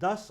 10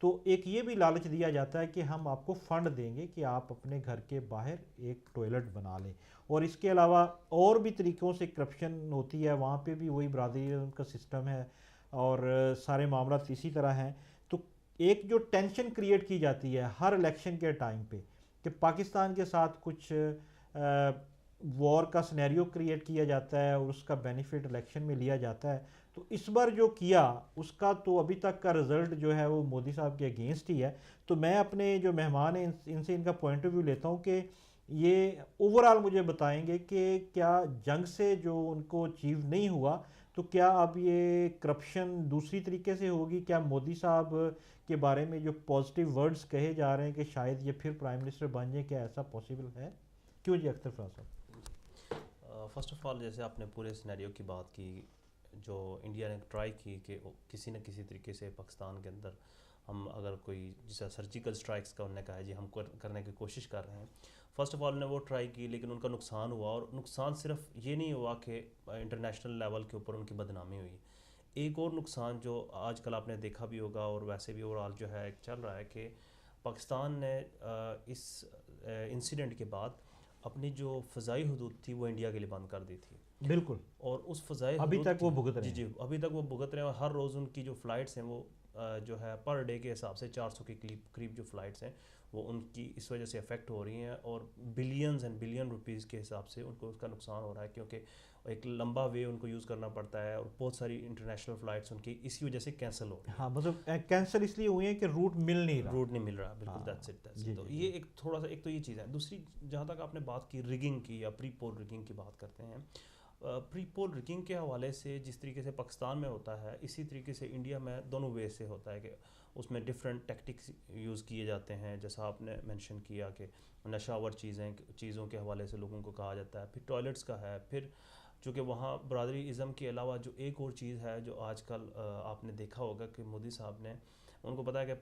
تو ایک یہ بھی لالچ دیا جاتا ہے کہ ہم آپ کو فنڈ دیں گے کہ آپ اپنے گھر کے باہر ایک ٹوائلٹ بنا لیں. اور اس کے علاوہ اور بھی طریقوں سے کرپشن ہوتی ہے, وہاں پہ بھی وہی برادری کا سسٹم ہے اور سارے معاملات اسی طرح ہیں. تو ایک جو ٹینشن کریٹ کی جاتی ہے ہر الیکشن کے ٹائم پہ کہ پاکستان کے ساتھ کچھ وار کا سنیریو کریٹ کیا جاتا ہے اور اس کا بینیفٹ الیکشن میں لیا جاتا ہے. تو اس بار جو کیا اس کا تو ابھی تک کا رزلٹ جو ہے وہ مودی صاحب کے اگینسٹ ہی ہے. تو میں اپنے جو مہمان ہیں ان سے ان کا پوائنٹ آف ویو لیتا ہوں کہ یہ اوور آل مجھے بتائیں گے کہ کیا جنگ سے جو ان کو اچیو نہیں ہوا تو کیا اب یہ کرپشن دوسری طریقے سے ہوگی, کیا مودی صاحب کے بارے میں جو پازیٹیو ورڈز کہے جا رہے ہیں کہ شاید یہ پھر پرائم منسٹر بن جائیں, کیا ایسا پاسبل ہے؟ کیوں جی اختر فراز صاحب؟ فرسٹ آف آل جیسے آپ نے پورے سینیریو کی بات کی, جو انڈیا نے ٹرائی کی کہ کسی نہ کسی طریقے سے پاکستان کے اندر ہم اگر کوئی جیسا سرجیکل سٹرائکس کا انہوں نے کہا ہے جی ہم کرنے کی کوشش کر رہے ہیں. فرسٹ آف آل نے وہ ٹرائی کی لیکن ان کا نقصان ہوا, اور نقصان صرف یہ نہیں ہوا کہ انٹرنیشنل لیول کے اوپر ان کی بدنامی ہوئی. ایک اور نقصان جو آج کل آپ نے دیکھا بھی ہوگا اور ویسے بھی اوور آل جو ہے چل رہا ہے کہ پاکستان نے اس انسیڈنٹ کے بعد اپنی جو فضائی حدود تھی وہ انڈیا کے لیے بند کر دی تھی. بالکل, اور اس فضائی ابھی حدود تک وہ بھگت رہے جی ہیں. ابھی تک وہ بھگت رہے ہیں, اور ہر روز ان کی جو فلائٹس ہیں وہ جو ہے پر ڈے کے حساب سے 400 کے قریب جو فلائٹس ہیں وہ ان کی اس وجہ سے افیکٹ ہو رہی ہیں, اور بلینز اینڈ بلین روپیز کے حساب سے ان کو اس کا نقصان ہو رہا ہے, کیونکہ ایک لمبا وے ان کو یوز کرنا پڑتا ہے اور بہت ساری انٹرنیشنل فلائٹس ان کی اسی وجہ سے کینسل ہو رہی ہیں. ہاں مطلب کینسل اس لیے ہوئی ہیں کہ روٹ مل نہیں رہا. بالکل دیٹس اٹ. تو یہ ایک تھوڑا سا ایک تو یہ چیز ہے. دوسری جہاں تک آپ نے بات کی ریگنگ کی یا پری پول ریگنگ کی بات کرتے ہیں, پری پول ریگنگ کے حوالے سے جس طریقے سے پاکستان میں ہوتا ہے اسی طریقے سے انڈیا میں دونوں وے سے ہوتا ہے کہ اس میں ڈفرینٹ ٹیکٹکس یوز کیے جاتے ہیں. جیسا آپ نے مینشن کیا کہ نشہ آور چیزوں کے حوالے سے لوگوں کو کہا جاتا ہے, پھر ٹوائلٹس کا ہے, پھر چونکہ وہاں برادری ازم کے علاوہ جو ایک اور چیز ہے جو آج کل آپ نے دیکھا ہوگا کہ مودی صاحب نے ان کو پتا ہے کہ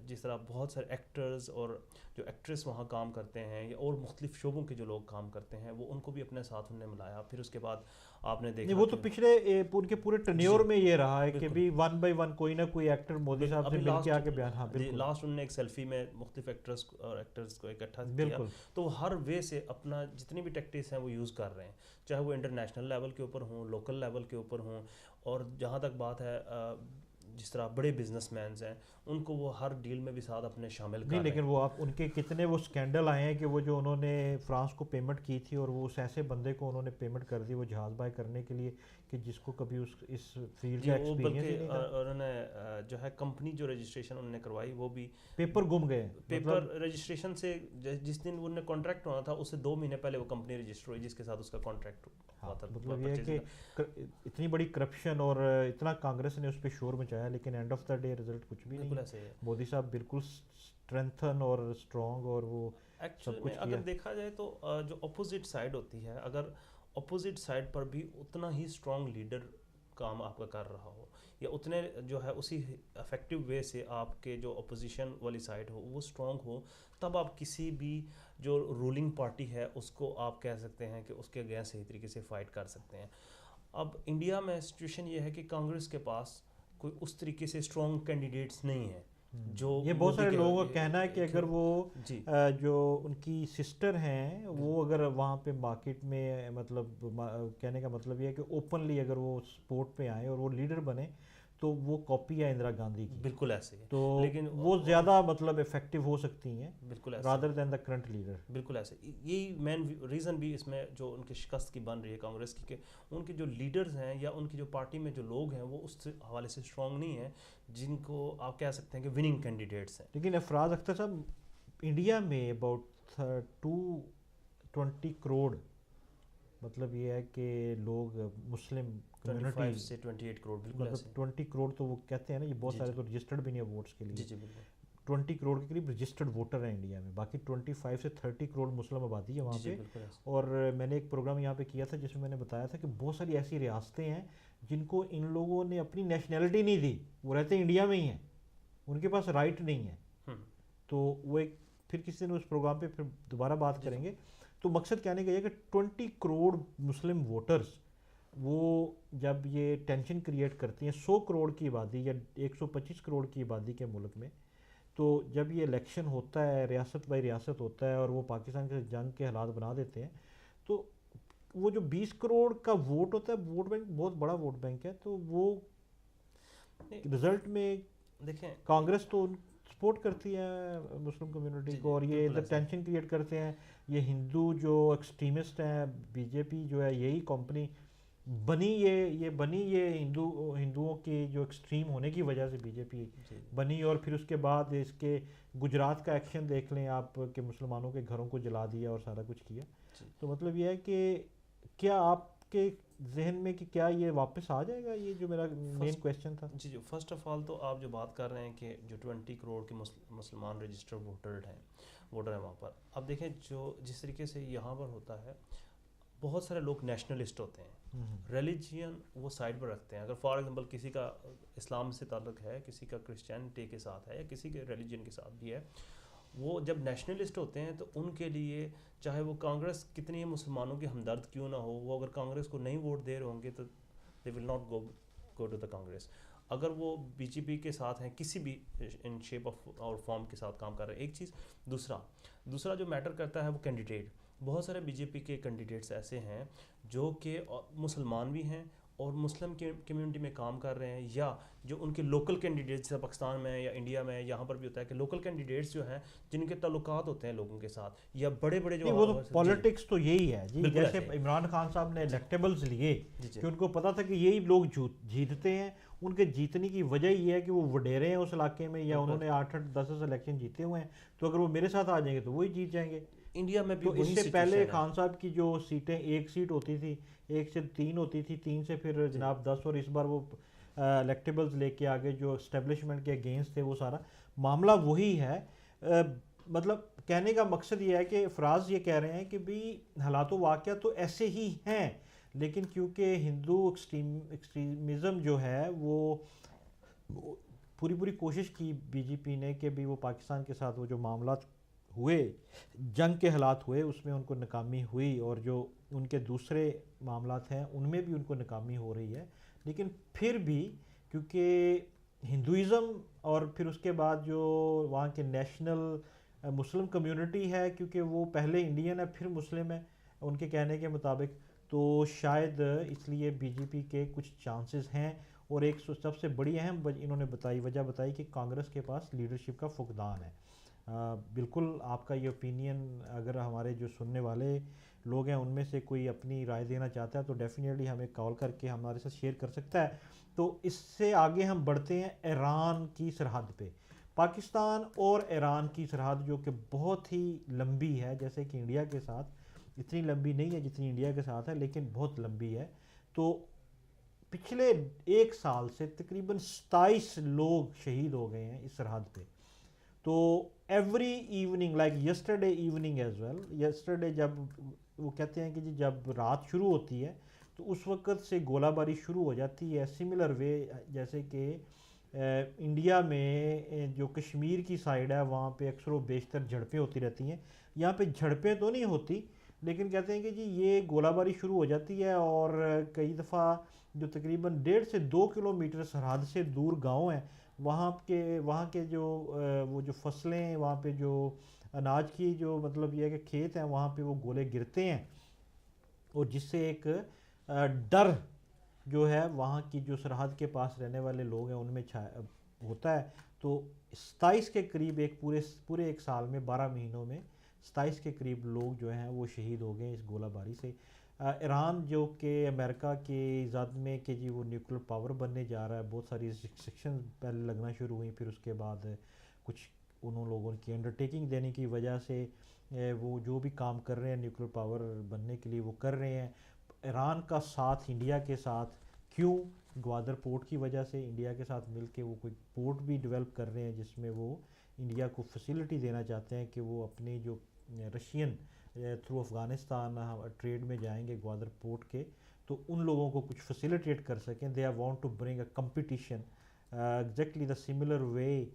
جس طرح بہت سارے ایکٹرز اور جو ایکٹریس وہاں کام کرتے ہیں یا اور مختلف شعبوں کے جو لوگ کام کرتے ہیں وہ ان کو بھی اپنے ساتھ انہوں نے ملایا. پھر اس کے بعد آپ نے دیکھا وہ تو پچھلے ان کے پورے ٹنیور میں یہ رہا ہے کہ بھی ون بائی ون کوئی نہ کوئی ایکٹر مودی صاحب سے مل کے آ کے بیان. ہاں بالکل, لاسٹ انہوں نے ایک سیلفی میں مختلف ایکٹرز اور ایکٹرز کو اکٹھا کیا, تو وہ ہر وے سے اپنا جتنی بھی ٹیکٹکس ہیں وہ یوز کر رہے ہیں, چاہے وہ انٹرنیشنل لیول کے اوپر ہوں, لوکل لیول کے اوپر ہوں. اور جہاں تک بات ہے جس طرح بڑے بزنس مینز ہیں ان کو وہ ہر ڈیل میں بھی ساتھ اپنے شامل کر رہے ہیں. لیکن وہ آپ ان کے کتنے وہ اسکینڈل آئے ہیں کہ وہ جو انہوں نے فرانس کو پیمنٹ کی تھی اور وہ اس ایسے بندے کو انہوں نے پیمنٹ کر دی وہ جہاز بائی کرنے کے لیے کہ جس کو کبھی اس فیلڈ کا ایکسپیرینس ہی نہیں تھا. انہوں نے جو ہے کمپنی جو رجسٹریشن انہوں نے کروائی وہ بھی پیپر گم گئے. پیپر رجسٹریشن سے جس دن انہوں نے کانٹریکٹ ہونا تھا اس سے 2 مہینے پہلے وہ کمپنی رجسٹر ہوئی جس کے ساتھ اس کا کانٹریکٹ ہوا تھا. مطلب یہ ہے کہ اتنی بڑی کرپشن اور اتنا کانگریس نے اس پہ شور مچایا لیکن and of the day result کچھ بھی نہیں. مودی صاحب بالکل اسٹرینتھن اور اسٹرانگ اور وہ سب کچھ. اگر دیکھا جائے تو جو اپوزٹ سائڈ ہوتی ہے, اگر اپوزٹ سائڈ پر بھی اتنا ہی اسٹرانگ لیڈر کام آپ کا کر رہا ہو یا اتنے جو ہے اسی افیکٹو وے سے آپ کے جو اپوزیشن والی سائڈ ہو وہ اسٹرانگ ہو, تب آپ کسی بھی جو رولنگ پارٹی ہے اس کو آپ کہہ سکتے ہیں کہ اس کے اگینسٹ صحیح طریقے سے فائٹ کر سکتے ہیں. اب انڈیا میں سچویشن یہ ہے کہ کانگریس کے پاس کوئی اس طریقے سے اسٹرانگ کینڈیڈیٹس نہیں ہیں. جو یہ بہت سارے لوگوں کا کہنا ہے کہ اگر وہ جو ان کی سسٹر ہیں وہ اگر وہاں پہ مارکیٹ میں مطلب کہنے کا مطلب یہ ہے کہ اوپنلی اگر وہ سپورٹ پہ آئیں اور وہ لیڈر بنے تو وہ کاپی ہے اندرا گاندھی کی. بالکل ایسے ہی, تو لیکن وہ زیادہ مطلب افیکٹو ہو سکتی ہیں بالکل rather than the current leader. بالکل ایسے. یہی مین ریزن بھی اس میں جو ان کی شکست کی بن رہی ہے کانگریس کی کہ ان کے جو لیڈرز ہیں یا ان کی جو پارٹی میں جو لوگ ہیں وہ اس حوالے سے اسٹرانگ نہیں ہیں جن کو آپ کہہ سکتے ہیں کہ وننگ کینڈیڈیٹس ہیں. لیکن افراز اختر صاحب انڈیا میں اباؤٹ 220 کروڑ مطلب یہ ہے کہ لوگ مسلم کمیونٹی سے 28 کروڑ بالکل مطلب 20 کروڑ تو وہ کہتے ہیں نا, یہ بہت سارے تو رجسٹرڈ بھی نہیں ہے ووٹس کے لیے. جی جی بالکل 20 کروڑ کے قریب رجسٹرڈ ووٹر ہیں انڈیا میں, باقی 25 سے 30 کروڑ مسلم آبادی ہے وہاں پہ. اور میں نے ایک پروگرام یہاں پہ کیا تھا جس میں میں نے بتایا تھا کہ بہت ساری ایسی ریاستیں ہیں جن کو ان لوگوں نے اپنی نیشنلٹی نہیں دی, وہ رہتے انڈیا میں ہی ہیں, ان کے پاس رائٹ نہیں ہے. تو وہ ایک پھر کسی دن اس پروگرام پہ پھر دوبارہ بات کریں گے. تو مقصد کہنے کا یہ کہ 20 کروڑ مسلم ووٹرز وہ جب یہ ٹینشن کریٹ کرتی ہیں 100 کروڑ کی آبادی یا 125 کروڑ کی آبادی کے ملک میں, تو جب یہ الیکشن ہوتا ہے ریاست بائی ریاست ہوتا ہے اور وہ پاکستان کے جنگ کے حالات بنا دیتے ہیں، تو وہ جو 20 کروڑ کا ووٹ ہوتا ہے، ووٹ بینک بہت بڑا ووٹ بینک ہے، تو وہ رزلٹ میں دیکھیں کانگریس تو سپورٹ کرتی ہے مسلم کمیونٹی کو، اور یہ ادھر ٹینشن کریٹ کرتے ہیں. یہ ہندو جو ایکسٹریمسٹ ہیں، بی جے پی جو ہے یہی کمپنی بنی، یہ ہندوؤں کی جو ایکسٹریم ہونے کی وجہ سے بی جے پی بنی. اور پھر اس کے بعد اس کے گجرات کا ایکشن دیکھ لیں آپ کہ مسلمانوں کے گھروں کو جلا دیا اور سارا کچھ کیا. تو مطلب یہ ہے کہ کیا آپ کے ذہن میں کہ کیا یہ واپس آ جائے گا، یہ جو میرا مین کویشچن تھا. جی فرسٹ آف آل تو آپ جو بات کر رہے ہیں کہ جو 20 کروڑ کے مسلمان رجسٹر ووٹر ہیں وہاں پر، اب دیکھیں جو جس طریقے سے یہاں پر ہوتا ہے، بہت سارے لوگ نیشنلسٹ ہوتے ہیں، ریلیجین وہ سائڈ پر رکھتے ہیں. اگر فار ایگزامپل کسی کا اسلام سے تعلق ہے، کسی کا کرسچینٹی کے ساتھ ہے، یا کسی کے ریلیجین کے ساتھ بھی ہے، وہ جب نیشنلسٹ ہوتے ہیں تو ان کے لیے چاہے وہ کانگریس کتنی مسلمانوں کی ہمدرد کیوں نہ ہو، وہ اگر کانگریس کو نہیں ووٹ دے رہے ہوں گے تو they will not go to the Congress. اگر وہ بی جے پی کے ساتھ ہیں، کسی بھی ان شیپ آف اور فارم کے ساتھ کام کر رہے ہیں، ایک چیز. دوسرا جو میٹر کرتا ہے وہ کینڈیڈیٹ. بہت سارے بی جے پی کے کینڈیڈیٹس ایسے ہیں جو کہ مسلمان بھی ہیں اور مسلم کمیونٹی میں کام کر رہے ہیں، یا جو ان کے لوکل کینڈیڈیٹس ہیں پاکستان میں یا انڈیا میں، یہاں پر بھی ہوتا ہے کہ لوکل کینڈیڈیٹس جو ہیں جن کے تعلقات ہوتے ہیں لوگوں کے ساتھ، یا بڑے بڑے جو وہ تو پالیٹکس تو یہی ہے جی. جیسے عمران خان صاحب نے الیکٹیبلز لیے کہ ان کو پتا تھا کہ یہی لوگ جیتتے ہیں. ان کے جیتنے کی وجہ یہ ہے کہ وہ وڈیرے ہیں اس علاقے میں، یا انہوں نے 8-10 الیکشن جیتے ہوئے ہیں، تو اگر وہ میرے ساتھ آ جائیں گے تو وہی جیت جائیں گے. انڈیا میں بھی تو اس سے پہلے خان صاحب کی جو سیٹیں، ایک سیٹ ہوتی تھی، 1 سے 3 ہوتی تھی، 3 سے پھر جناب 10، اور اس بار وہ الیکٹیبلز لے کے آگے جو اسٹیبلشمنٹ کے اگینسٹ تھے، وہ سارا معاملہ وہی ہے. مطلب کہنے کا مقصد یہ ہے کہ افراز یہ کہہ رہے ہیں کہ بھی حالات و واقعات تو ایسے ہی ہیں، لیکن کیونکہ ہندو ایکسٹریمزم جو ہے وہ پوری کوشش کی بی جے پی نے کہ بھی وہ پاکستان کے ساتھ وہ جو معاملات ہوئے، جنگ کے حالات ہوئے، اس میں ان کو ناکامی ہوئی، اور جو ان کے دوسرے معاملات ہیں ان میں بھی ان کو ناکامی ہو رہی ہے. لیکن پھر بھی کیونکہ ہندوازم اور پھر اس کے بعد جو وہاں کے نیشنل مسلم کمیونٹی ہے، کیونکہ وہ پہلے انڈین ہے پھر مسلم ہے ان کے کہنے کے مطابق، تو شاید اس لیے بی جے پی کے کچھ چانسز ہیں. اور ایک سب سے بڑی اہم انہوں نے وجہ بتائی کہ کانگریس کے پاس لیڈرشپ کا فقدان ہے. بالکل آپ کا یہ اوپینین اگر ہمارے جو سننے والے لوگ ہیں ان میں سے کوئی اپنی رائے دینا چاہتا ہے تو ڈیفینیٹلی ہمیں کال کر کے ہمارے ساتھ شیئر کر سکتا ہے. تو اس سے آگے ہم بڑھتے ہیں ایران کی سرحد پہ. پاکستان اور ایران کی سرحد جو کہ بہت ہی لمبی ہے، جیسے کہ انڈیا کے ساتھ اتنی لمبی نہیں ہے جتنی انڈیا کے ساتھ ہے، لیکن بہت لمبی ہے. تو پچھلے 1 سال سے تقریباً 27 لوگ شہید ہو گئے ہیں اس سرحد پہ. تو every evening like yesterday evening as well, yesterday جب وہ کہتے ہیں کہ جی جب رات شروع ہوتی ہے تو اس وقت سے گولہ باری شروع ہو جاتی ہے. سملر وے جیسے کہ انڈیا میں جو کشمیر کی سائیڈ ہے وہاں پہ اکثر و بیشتر جھڑپیں ہوتی رہتی ہیں. یہاں پہ جھڑپیں تو نہیں ہوتی، لیکن کہتے ہیں کہ جی یہ گولہ باری شروع ہو جاتی ہے، اور کئی دفعہ جو تقریباً 1.5 سے 2 کلومیٹر سرحد سے دور گاؤں ہیں، وہاں کے جو وہ جو فصلیں، وہاں پہ جو اناج کی جو مطلب یہ ہے کہ کھیت ہیں، وہاں پہ وہ گولے گرتے ہیں، اور جس سے ایک ڈر جو ہے وہاں کی جو سرحد کے پاس رہنے والے لوگ ہیں ان میں ہوتا ہے. تو 27 کے قریب پورے 1 سال میں 12 مہینوں میں 27 کے قریب لوگ جو ہیں وہ شہید ہو گئے اس گولہ باری سے. ایران جو کہ امریکہ کے زد میں کہ جی وہ نیوکلیر پاور بننے جا رہا ہے، بہت ساری ریسٹرکشن پہلے لگنا شروع ہوئیں، پھر اس کے بعد کچھ انہوں لوگوں کی انڈرٹیکنگ دینے کی وجہ سے وہ جو بھی کام کر رہے ہیں نیوکلیر پاور بننے کے لیے وہ کر رہے ہیں. ایران کا ساتھ انڈیا کے ساتھ کیوں؟ گوادر پورٹ کی وجہ سے انڈیا کے ساتھ مل کے وہ کوئی پورٹ بھی ڈیولپ کر رہے ہیں جس میں وہ انڈیا کو فیسیلٹی دینا چاہتے ہیں کہ وہ اپنی جو رشین تھرو افغانستان ٹریڈ میں جائیں گے گوادر پورٹ کے، تو ان لوگوں کو کچھ فیسیلیٹیٹ کر سکیں. They are want to bring a competition exactly the similar way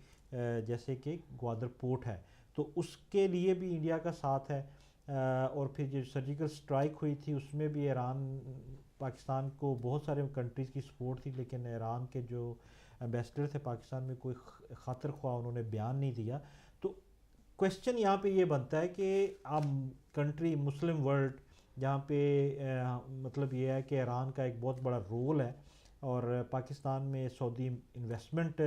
جیسے کہ گوادر پورٹ ہے، تو اس کے لیے بھی انڈیا کا ساتھ ہے. اور پھر جو سرجیکل اسٹرائک ہوئی تھی اس میں بھی ایران، پاکستان کو بہت سارے کنٹریز کی سپورٹ تھی، لیکن ایران کے جو ایمبیسڈر تھے پاکستان میں، کوئی خاطر خواہ انہوں نے بیان نہیں دیا. تو کویشچن یہاں پہ یہ بنتا ہے کہ اب کنٹری مسلم ورلڈ جہاں پہ مطلب یہ ہے کہ ایران کا ایک بہت بڑا رول ہے، اور پاکستان میں سعودی انویسٹمنٹ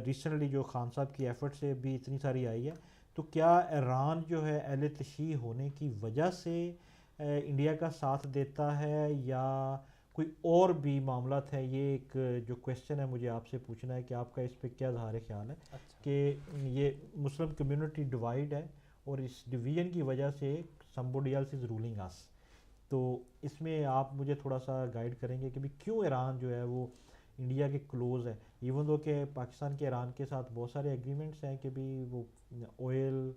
ریسنٹلی جو خان صاحب کی ایفرٹ سے بھی اتنی ساری آئی ہے، تو کیا ایران جو ہے اہل تشیع ہونے کی وجہ سے انڈیا کا ساتھ دیتا ہے، یا کوئی اور بھی معاملات ہیں؟ یہ ایک جو کویشچن ہے مجھے آپ سے پوچھنا ہے کہ آپ کا اس پہ کیا اظہار خیال ہے کہ یہ مسلم کمیونٹی ڈیوائیڈ ہے اور اس ڈویژن کی وجہ سے somebody else is ruling us. تو اس میں آپ مجھے تھوڑا سا گائیڈ کریں گے کہ بھی کیوں ایران جو ہے وہ انڈیا کے کلوز ہے، ایون دو کہ پاکستان کے ایران کے ساتھ بہت سارے ایگریمنٹس ہیں کہ بھی وہ آئل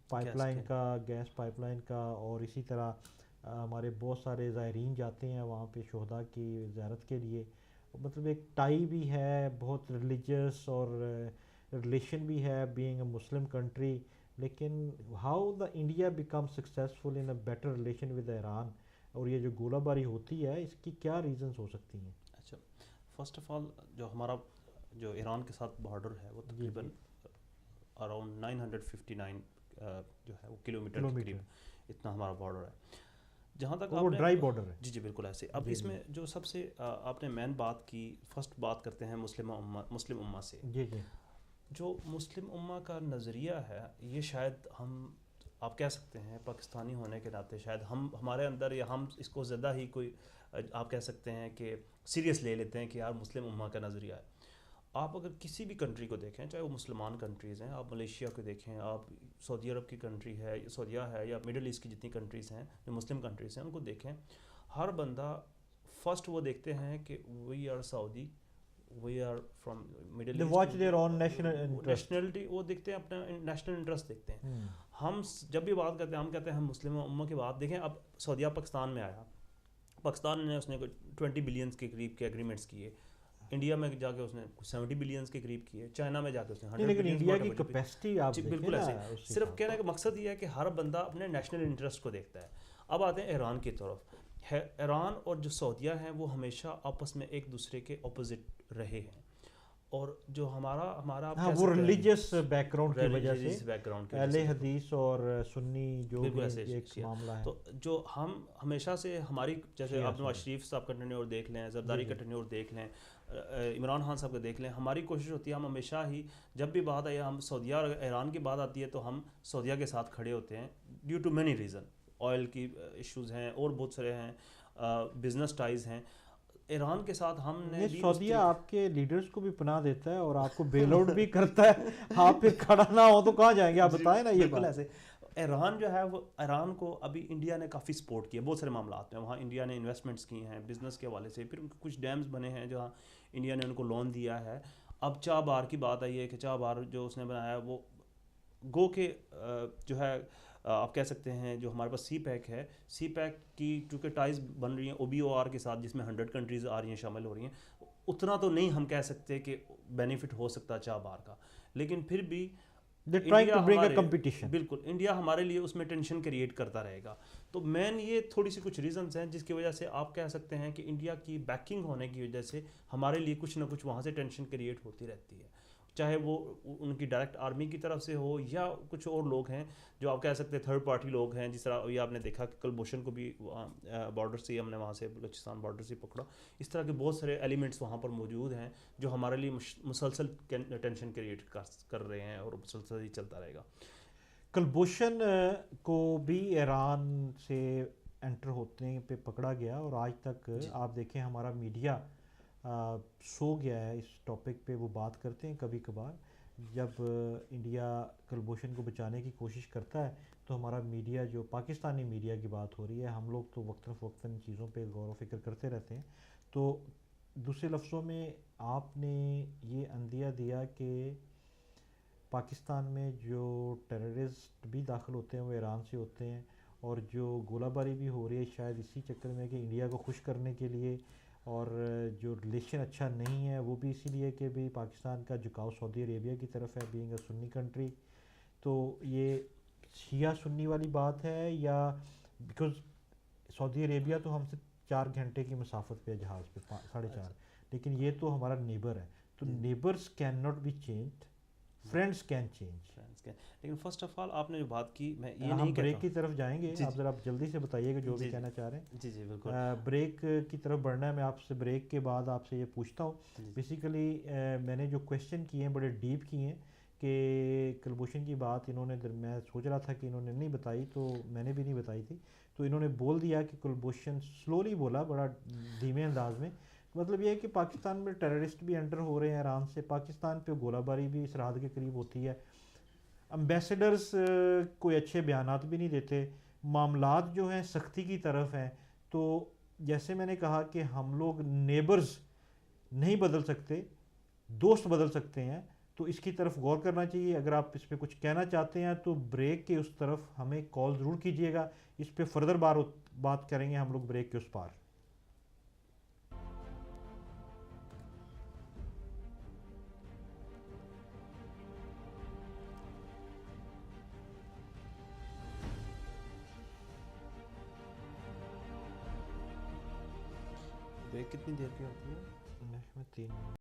پائپ لائن کا، گیس پائپ لائن کا، اور اسی طرح ہمارے بہت سارے زائرین جاتے ہیں وہاں پہ شہداء کی زیارت کے لیے، مطلب ایک ٹائی بھی ہے بہت ریلیجیس اور ریلیشن بھی ہے بینگ اے مسلم کنٹری. لیکن how the India become successful in a better relation with Iran, اور یہ جو گولہ باری ہوتی ہے اس کی کیا ریزنس ہو سکتی ہیں؟ اچھا، فرسٹ آف آل جو ہمارا جو ایران کے ساتھ بارڈر ہے وہ تقریباً اراؤنڈ 959 جو ہے وہ کلومیٹر کے قریب اتنا ہمارا بارڈر ہے. جہاں تک وہ ڈرائی بارڈر ہے. جی بالکل ایسے. اب اس میں جو سب سے آپ نے مین بات کی، فرسٹ بات کرتے ہیں مسلم امہ سے. جی جی. جو مسلم امہ کا نظریہ ہے یہ شاید آپ کہہ سکتے ہیں پاکستانی ہونے کے ناطے شاید ہمارے اندر، یا ہم اس کو زیادہ ہی کوئی آپ کہہ سکتے ہیں کہ سیریس لے لیتے ہیں کہ یار مسلم امہ کا نظریہ ہے. آپ اگر کسی بھی کنٹری کو دیکھیں، چاہے وہ مسلمان کنٹریز ہیں، آپ ملیشیا کو دیکھیں، آپ سعودی عرب کی کنٹری ہے، سعودیہ ہے، یا مڈل ایسٹ کی جتنی کنٹریز ہیں جو مسلم کنٹریز ہیں ان کو دیکھیں، ہر بندہ فرسٹ وہ دیکھتے ہیں کہ we are Saudi, we are from Middle East, watch their own nationality, وہ دیکھتے ہیں اپنا نیشنل انٹرسٹ دیکھتے ہیں. ہم جب بھی بات کرتے ہیں ہم کہتے ہیں ہم مسلم امہ کی بات دیکھیں. اب سعودیہ پاکستان میں آیا، پاکستان نے اس نے 20 بلینس کے قریب کے ایگریمنٹس کیے، انڈیا میں جا کے اس نے 70 بلینس کے قریب کیے، چائنا میں جا کے اس نے 100 لیکن انڈیا کی کیپیسٹی آپ دیکھیں بالکل ایسے. صرف کہنے کا مقصد یہ ہے کہ ہر بندہ اپنے نیشنل انٹرسٹ کو دیکھتا ہے. اب آتے ہیں ایران کی طرف. ایران اور جو سعودیہ ہیں وہ ہمیشہ آپس میں ایک دوسرے کے اپوزٹ رہے ہیں، اور جو ہمارا وہ ریلیجیس بیک گراؤنڈ کی وجہ سے، اہل حدیث اور سنی جو بھی ایک معاملہ ہے، تو جو ہم ہمیشہ سے ہماری، جیسے آپ نواز شریف صاحب کا ٹینیور دیکھ لیں، زرداری کا ٹینیور دیکھ لیں، عمران خان صاحب کا دیکھ لیں، ہماری کوشش ہوتی ہے ہم ہمیشہ ہی جب بھی بات آئی ہم سعودیہ اور ایران کی بات آتی ہے تو ہم سعودیہ کے ساتھ کھڑے ہوتے ہیں due to many reason. Oil کی ایشوز ہیں اور بہت سارے ہیں، بزنس ٹائز ہیں. ایران کے ساتھ ہم نے سعودیہ آپ کے لیڈرز کو بھی پناہ دیتا ہے اور آپ کو بیل آؤٹ بھی کرتا ہے، آپ پھر کھڑا نہ ہو تو کہاں جائیں گے؟ آپ بتائیں نا. یہ بالکل ایسے. ایران جو ہے وہ، ایران کو ابھی انڈیا نے کافی سپورٹ کیا بہت سارے معاملات میں. وہاں انڈیا نے انویسٹمنٹس کی ہیں بزنس کے حوالے سے، پھر کچھ ڈیمز بنے ہیں جہاں انڈیا نے ان کو لون دیا ہے. اب چاہ بار کی بات آئی ہے کہ چاہ بار جو اس نے بنایا وہ گو کے جو ہے آپ کہہ سکتے ہیں جو ہمارے پاس سی پیک ہے، سی پیک کی چونکہ ٹائز بن رہی ہیں او بی او آر کے ساتھ جس میں 100 کنٹریز آ رہی ہیں، شامل ہو رہی ہیں، اتنا تو نہیں ہم کہہ سکتے کہ بینیفٹ ہو سکتا چاہ بار کا، لیکن پھر بھی بالکل انڈیا ہمارے لیے اس میں ٹینشن کریٹ کرتا رہے گا. تو مین یہ تھوڑی سی کچھ ریزنس ہیں جس کی وجہ سے آپ کہہ سکتے ہیں کہ انڈیا کی بیکنگ ہونے کی وجہ سے ہمارے لیے کچھ نہ کچھ وہاں سے ٹینشن کریٹ ہوتی رہتی ہے، چاہے وہ ان کی ڈائریکٹ آرمی کی طرف سے ہو یا کچھ اور لوگ ہیں جو آپ کہہ سکتے ہیں تھرڈ پارٹی لوگ ہیں. جس طرح یہ آپ نے دیکھا کہ کلبھوشن کو بھی بارڈر سے ہم نے وہاں سے بلوچستان بارڈر سے پکڑا. اس طرح کے بہت سارے ایلیمنٹس وہاں پر موجود ہیں جو ہمارے لیے مسلسل ٹینشن کریٹ کر رہے ہیں اور مسلسل ہی چلتا رہے گا. کلبھوشن کو بھی ایران سے انٹر ہوتے پہ پکڑا گیا اور آج تک آپ دیکھیں ہمارا میڈیا سو گیا ہے اس ٹاپک پہ. وہ بات کرتے ہیں کبھی کبھار جب انڈیا کلبھوشن کو بچانے کی کوشش کرتا ہے تو ہمارا میڈیا، جو پاکستانی میڈیا کی بات ہو رہی ہے، ہم لوگ تو وقتاً فوقتاً چیزوں پہ غور و فکر کرتے رہتے ہیں. تو دوسرے لفظوں میں آپ نے یہ اندیہ دیا کہ پاکستان میں جو ٹیررسٹ بھی داخل ہوتے ہیں وہ ایران سے ہوتے ہیں، اور جو گولہ باری بھی ہو رہی ہے شاید اسی چکر میں کہ انڈیا کو خوش کرنے کے لیے، اور جو ریلیشن اچھا نہیں ہے وہ بھی اسی لیے کہ بھی پاکستان کا جھکاؤ سعودی عربیہ کی طرف ہے بینگ اے سنی کنٹری. تو یہ شیعہ سنی والی بات ہے، یا بیکاز سعودی عربیہ تو ہم سے 4 گھنٹے کی مسافت پہ جہاز پہ 4.5، لیکن یہ تو ہمارا نیبر ہے. تو neighbours can not be changed, friends can change. Friends کے لیکن فرسٹ آف آل آپ نے جو بات کی میں یہ ہم نہیں بریک کہتا کی طرف جائیں گے، جی آپ ذرا جلدی سے بتائیے گا جو بھی کہنا چاہ رہے ہیں. جی جی بالکل. بریک کی طرف بڑھنا ہے. میں آپ سے بریک کے بعد آپ سے یہ پوچھتا ہوں، بیسیکلی میں نے جو کویشچن کیے ہیں بڑے ڈیپ کیے ہیں کہ کلبھوشن کی بات انہوں نے، میں سوچ رہا تھا کہ انہوں نے نہیں بتائی تو میں نے بھی نہیں بتائی تھی، تو انہوں نے بول دیا کہ کلبھوشن سلولی بولا بڑا دھیمے انداز میں. مطلب یہ ہے کہ پاکستان میں ٹیررسٹ بھی انٹر ہو رہے ہیں آرام سے، پاکستان پہ گولہ باری بھی سرحد کے قریب ہوتی ہے، امبیسڈرز کوئی اچھے بیانات بھی نہیں دیتے، معاملات جو ہیں سختی کی طرف ہیں. تو جیسے میں نے کہا کہ ہم لوگ نیبرز نہیں بدل سکتے، دوست بدل سکتے ہیں، تو اس کی طرف غور کرنا چاہیے. اگر آپ اس پہ کچھ کہنا چاہتے ہیں تو بریک کے اس طرف ہمیں کال ضرور کیجیے گا، اس پہ فردر بات کریں گے ہم لوگ بریک کے اس پار. بریک کتنی دیر کی ہوتی ہے؟ 3